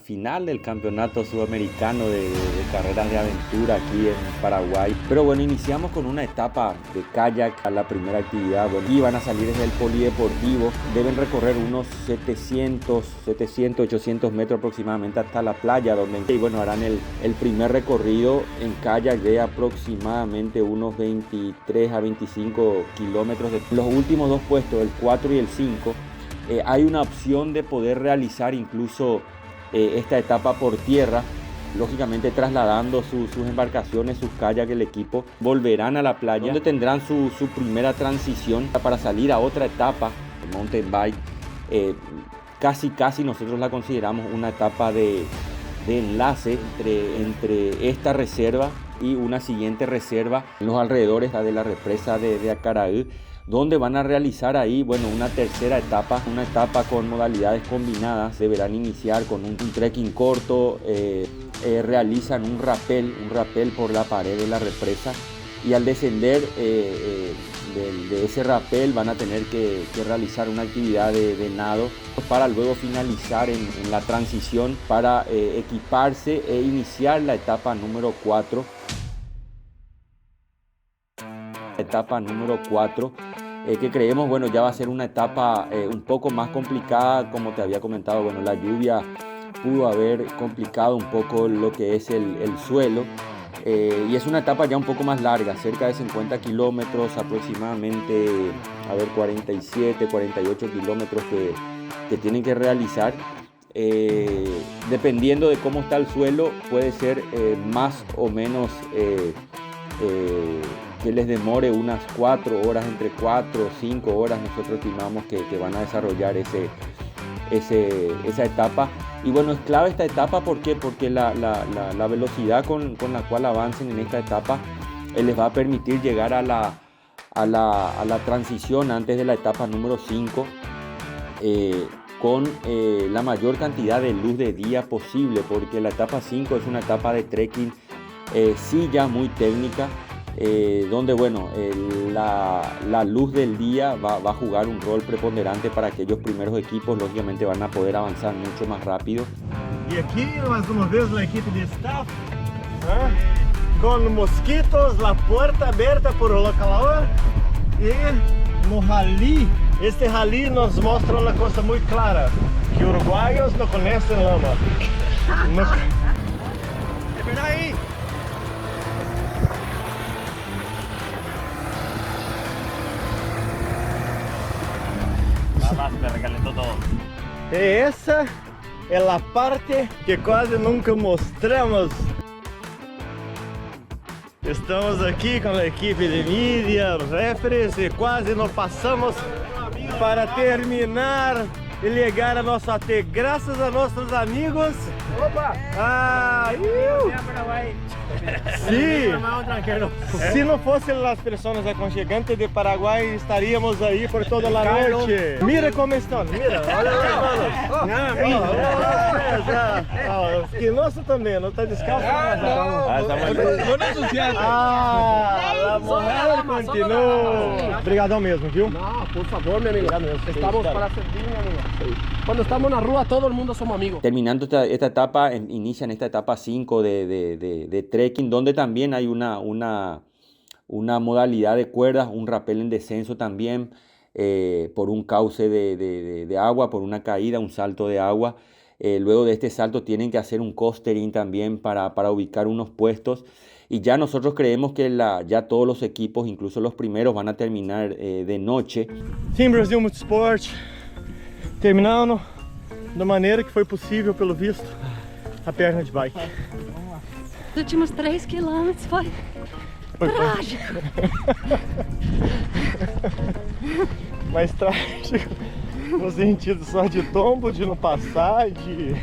final del campeonato sudamericano de carreras de aventura aquí en Paraguay. Pero bueno, iniciamos con una etapa de kayak a la primera actividad. Bueno, y van a salir desde el polideportivo. Deben recorrer unos 700, 800 metros aproximadamente hasta la playa, donde y bueno, harán el primer recorrido en kayak de aproximadamente unos 23 a 25 kilómetros. Los últimos dos puestos, el 4 y el 5, hay una opción de poder realizar incluso esta etapa por tierra, lógicamente trasladando sus embarcaciones, sus kayaks. El equipo volverán a la playa, donde tendrán su primera transición para salir a otra etapa de mountain bike. Casi nosotros la consideramos una etapa de enlace entre esta reserva y una siguiente reserva en los alrededores de la represa de Acaraú, donde van a realizar ahí, bueno, una tercera etapa, una etapa con modalidades combinadas. Deberán iniciar con un trekking corto, realizan un rappel por la pared de la represa, y al descender de ese rappel van a tener que realizar una actividad de nado para luego finalizar en la transición para equiparse e iniciar la etapa número 4. Etapa número 4, que creemos, bueno, ya va a ser una etapa un poco más complicada. Como te había comentado, bueno, la lluvia pudo haber complicado un poco lo que es el suelo, y es una etapa ya un poco más larga, cerca de 50 kilómetros aproximadamente, 47, 48 kilómetros que tienen que realizar. Dependiendo de cómo está el suelo, puede ser más o menos que les demore unas 4 horas, entre 4 o 5 horas. Nosotros estimamos que van a desarrollar esa etapa. Y bueno, es clave esta etapa. ¿Por qué? Porque la velocidad con la cual avancen en esta etapa les va a permitir llegar a la transición antes de la etapa número 5 con la mayor cantidad de luz de día posible, porque la etapa 5 es una etapa de trekking sí ya muy técnica, donde bueno, la luz del día va a jugar un rol preponderante para aquellos primeros equipos. Lógicamente van a poder avanzar mucho más rápido. E aqui mais uma vez a equipe de staff, com mosquitos, a porta aberta por o calor, e no rally, este rally nos mostra uma coisa muito clara, que uruguaios não conhecem lama. Espera aí! Me recalentó todo. Essa é a parte que quase nunca mostramos. Estamos aqui com a equipe de mídia, referees, e quase não passamos para terminar e chegar a nosso AT, graças a nossos amigos. Opa! Sí. Si no fuesen las personas aconchegantes de Paraguay, estaríamos ahí por toda la noche. Mira cómo están, mira, olha las Espinoso também, não está descalço? A mulher continua. Obrigadão mesmo, viu? No, por favor, mi amigo. Estamos para servir, mi amigo. Cuando estamos en la rúa, todo el mundo somos amigos. Terminando esta etapa, inician esta etapa 5 de trekking, donde también hay una modalidad de cuerdas, un rappel en descenso también, por un cauce de agua, por una caída, un salto de agua. Luego de este salto tienen que hacer un costering también para ubicar unos puestos. Y ya nosotros creemos que ya todos los equipos, incluso los primeros, van a terminar de noche. Team Brasil Multisport, terminando da maneira que foi possível, pelo visto, a perna de bike. Os últimos 3 quilômetros foi trágico. Mais trágico no sentido só de tombo, de não passar, de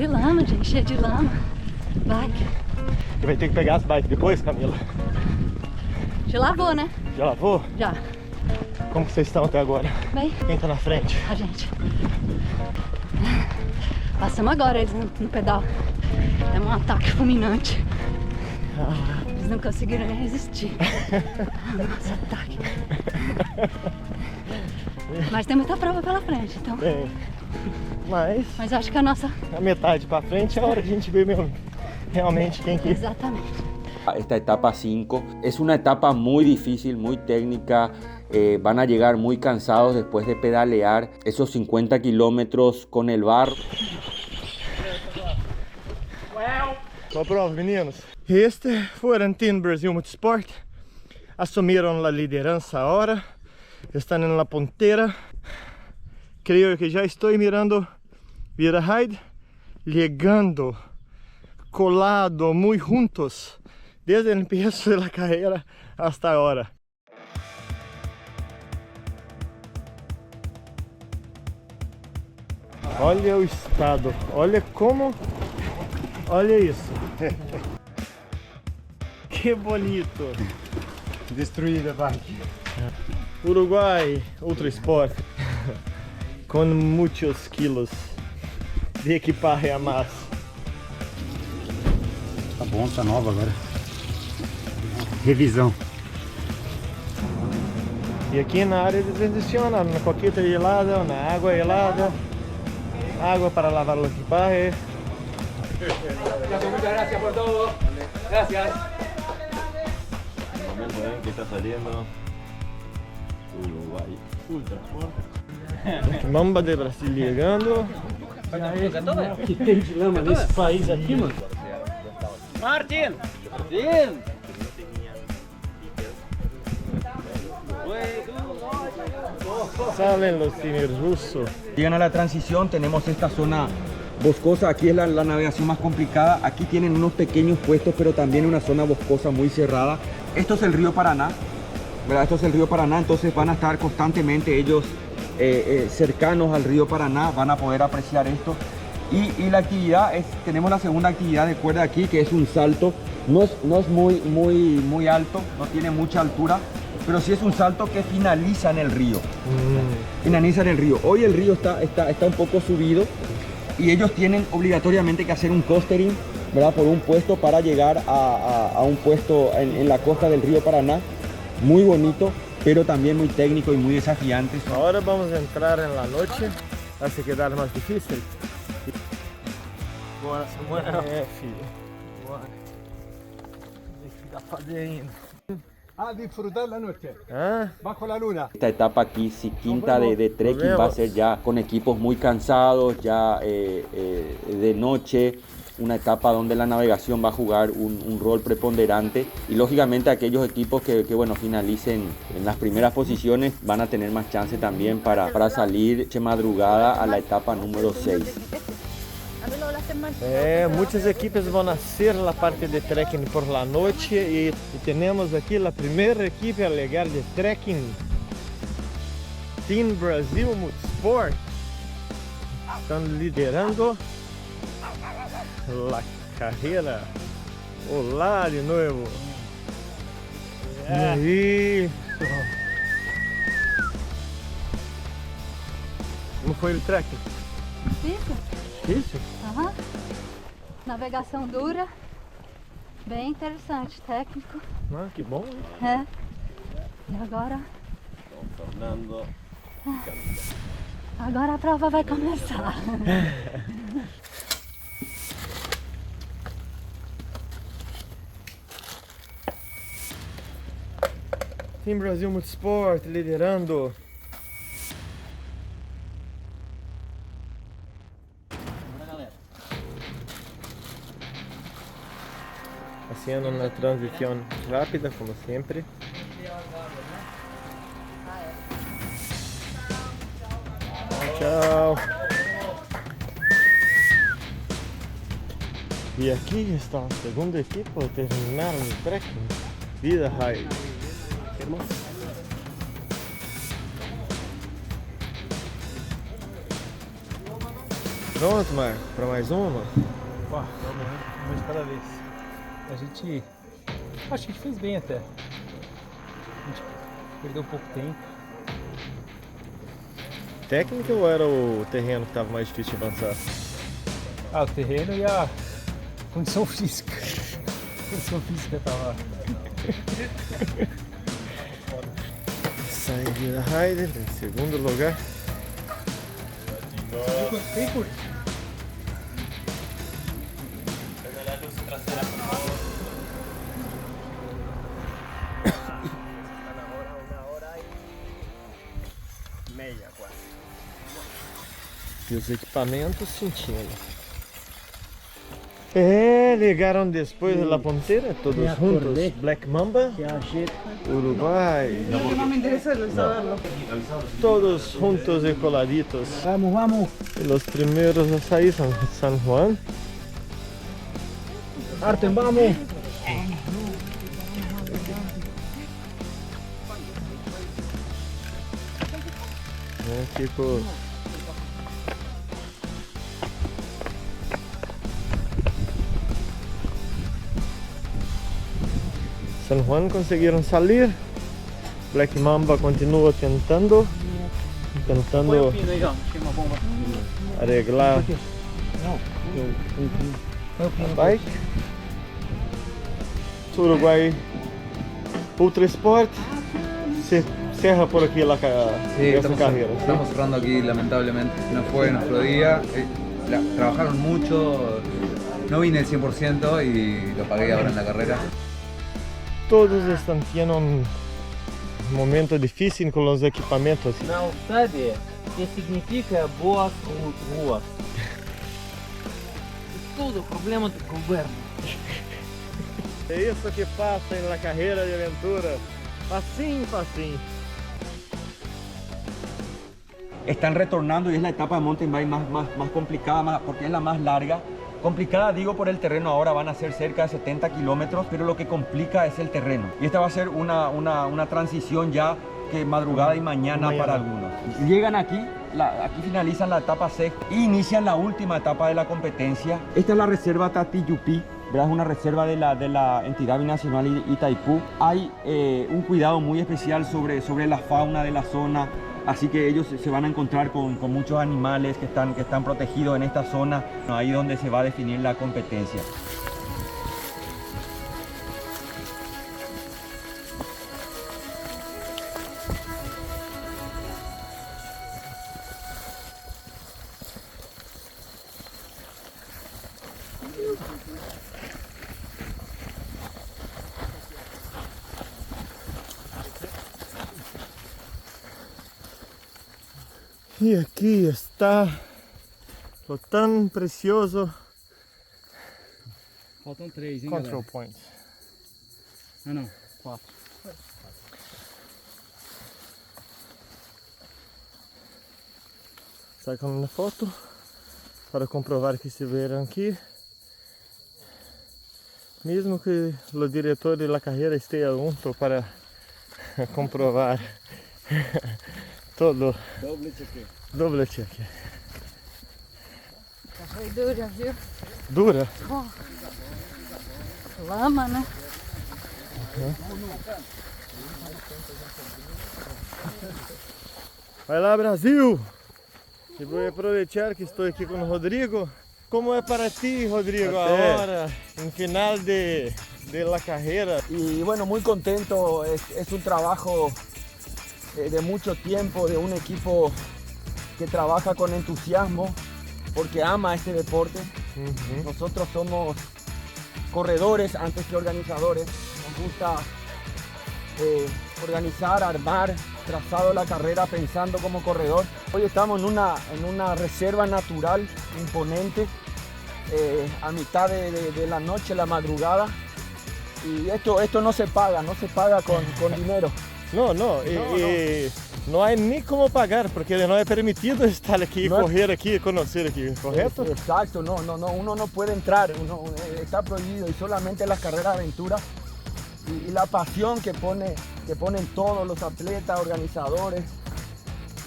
lama, gente, cheio de lama. Bike. Você vai ter que pegar as bikes depois, Camila? Já lavou, né? Já lavou? Já. Como que vocês estão até agora? Bem. Quem tá na frente? A gente. Passamos agora eles no pedal. É um ataque fulminante. Eles não conseguiram nem resistir ao nosso ataque. Mas tem muita prova pela frente, então Mas acho que a nossa... a metade para frente é a hora de a gente ver mesmo realmente quem que... Exatamente. Esta etapa 5 es una etapa muy difícil, muy técnica. Van a llegar muy cansados después de pedalear esos 50 kilómetros con el barro. Boa prova, meninos. Este foi o Team Brasil Motorsport. Assumiram a liderança agora. Estão na ponteira. Creio que já estou mirando Vida Ride, llegando, colado, muy juntos, desde o começo da carreira hasta agora. Olha o estado, olha como, olha isso. Que bonito. Destruída a bike. Uruguai Ultra Sport, com muitos quilos de equipaje a mais. Tá bom, tá nova agora. Revisão. E aqui na área de transição, na coqueta gelada, na água gelada, água para lavar o equipaje. Muchas gracias por todo. Gracias. El momento en que está saliendo Uruguai Ultra Sport. Mamba de Brasil llegando. Que tem de lama nesse país aqui, mano? Martin. Martin. Salen los times rusos. Llegan a la transición, tenemos esta zona boscosa, aquí es la navegación más complicada, aquí tienen unos pequeños puestos, pero también una zona boscosa muy cerrada. Esto es el río Paraná, ¿verdad? Esto es el río Paraná, entonces van a estar constantemente ellos cercanos al río Paraná, van a poder apreciar esto. Y la actividad es, tenemos la segunda actividad de cuerda aquí, que es un salto, no es muy alto, no tiene mucha altura, pero sí es un salto que finaliza en el río. Finaliza en el río. Hoy el río está un poco subido y ellos tienen obligatoriamente que hacer un coastering, ¿verdad? Por un puesto para llegar a un puesto en la costa del río Paraná. Muy bonito, pero también muy técnico y muy desafiante. Ahora vamos a entrar en la noche, hace quedar más difícil. Bora, Samuel. Filho. Bora. O que dá pra fazer ainda? A disfrutar la noche. Ah, Bajo la luna. Esta etapa aquí, quinta de trekking, va a ser ya con equipos muy cansados, ya de noche, una etapa donde la navegación va a jugar un rol preponderante y lógicamente aquellos equipos que bueno, finalicen en las primeras posiciones van a tener más chance también para salir de madrugada a la etapa número 6. muitas equipes vão hacer la parte de trekking por la noche y tenemos aquí la primera equipe a llegar de trekking, Team Brasil Motorsport. Están liderando la carrera. Olá de nuevo. E como foi o trekking? Difícil? Difícil? Aham. Navegação dura. Bem interessante, técnico. Ah, que bom, hein? E agora? Fernando. Agora a prova vai começar. Team Brasil Motorsport liderando. Haciendo una transición rápida como siempre. Chao. Y aquí está el segundo equipo de terminar el trekking. Vida Ride. Pronto, Marco, para mais uma? Vamos de cada vez. A gente... acho que a gente fez bem até. A gente perdeu um pouco de tempo. Técnica ou era o terreno que estava mais difícil de avançar? Ah, o terreno e a condição física. A condição física tava... Sai Vida Ride em segundo lugar. Bem curto. Meia quase. E os equipamentos sentindo. Ligaram depois da ponteira, todos juntos. Black Mamba, Uruguai. Todos juntos y coladitos. Vamos, vamos. Y los primeros ahí son San Juan. Artem, vamos. Chicos. San Juan consiguieron salir. Black Mamba continúa tentando arreglar a bike. Uruguay Ultra Sport se cierra por aquí esta carrera. ¿Sí? Estamos cerrando aquí, lamentablemente. No fue nuestro día. Trabajaron mucho. No vine el 100% y lo pagué ahora en la carrera. Todos están teniendo un momento difícil con los equipamientos. Não sabe o que significa boas ruas. Tudo problema do governo. É isso que passa na carreira de aventura. Facinho, facinho. Están retornando y es la etapa de mountain bike más complicada, porque es la más larga. Complicada digo por el terreno, ahora van a ser cerca de 70 kilómetros, pero lo que complica es el terreno. Y esta va a ser una transición ya que madrugada y mañana para algunos. Llegan aquí, aquí finalizan la etapa 6 e inician la última etapa de la competencia. Esta es la reserva Tatiyupi, ¿verdad? Es una reserva de la entidad binacional Itaipú. Hay un cuidado muy especial sobre la fauna de la zona. Así que ellos se van a encontrar con muchos animales que están protegidos en esta zona. Ahí donde se va a definir la competencia. E aqui está o tão precioso Faltam 3, hein, control galera? point. Ah, não. 4. Sacando uma foto para comprovar que estiveram aqui. Mesmo que o diretor da carreira esteja junto para comprovar todo. Doble check. Foi dura, viu? Dura? Lama, né? Vai lá, Brasil! E vou aproveitar que estou aqui com o Rodrigo. Como é para ti, Rodrigo, agora, no final de la carreira? Y bueno, muy contento, es un trabajo de mucho tiempo, de un equipo que trabaja con entusiasmo porque ama este deporte. Nosotros somos corredores antes que organizadores. Nos gusta organizar, armar, trazado la carrera pensando como corredor. Hoy estamos en una reserva natural imponente, a mitad de la noche, la madrugada. Y esto no se paga con dinero. Não, não há nem como pagar, porque não é permitido estar aqui, correr aqui, conhecer aqui, correto? Exacto, no, uno no puede entrar, está prohibido, y solamente las carreras de aventura y la pasión que ponen todos los atletas, organizadores,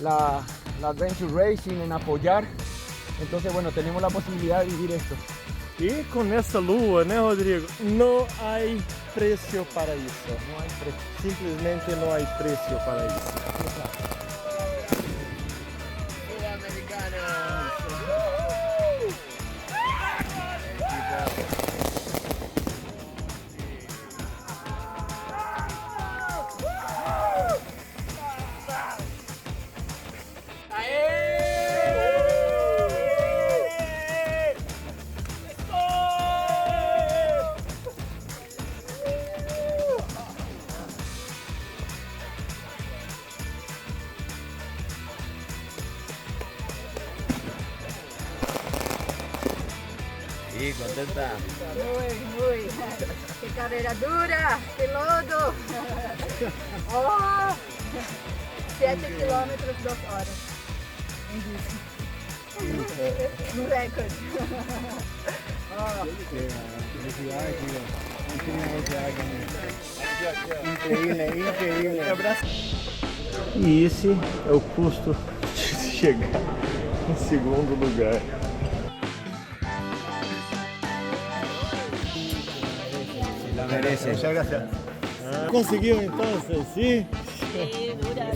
la Adventure Racing en apoyar. Entonces, bueno, tenemos la posibilidad de vivir esto. E com essa lua, né, Rodrigo? Não há preço para isso. No hay precio. Simplesmente não há preço para isso. Sí, contenta. Muy. Qué carrera dura, qué lodo. Oh, 7 kilómetros, 2 horas. En bici. No recorde. Increíble. E esse é o custo de chegar em segundo lugar. La merece. Muchas gracias. Conseguiu então, sim? Dura.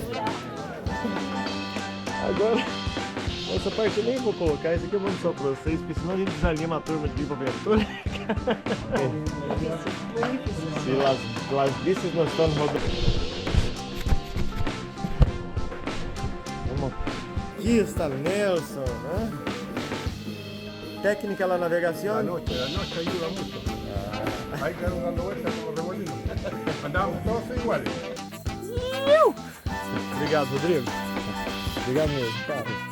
Agora, essa parte eu nem vou colocar, isso aqui eu vou mostrar pra vocês, porque senão a gente desanima a turma de ir pra aventura. Se las bicis não estão rodando. Vamos. Aqui está Nelson, né? Técnica da navegação. La noche ayuda mucho. Ahí quedaron dando vueltas como remolinos. Andábamos todos iguales. Obrigado, Rodrigo. Obrigado mesmo, cara.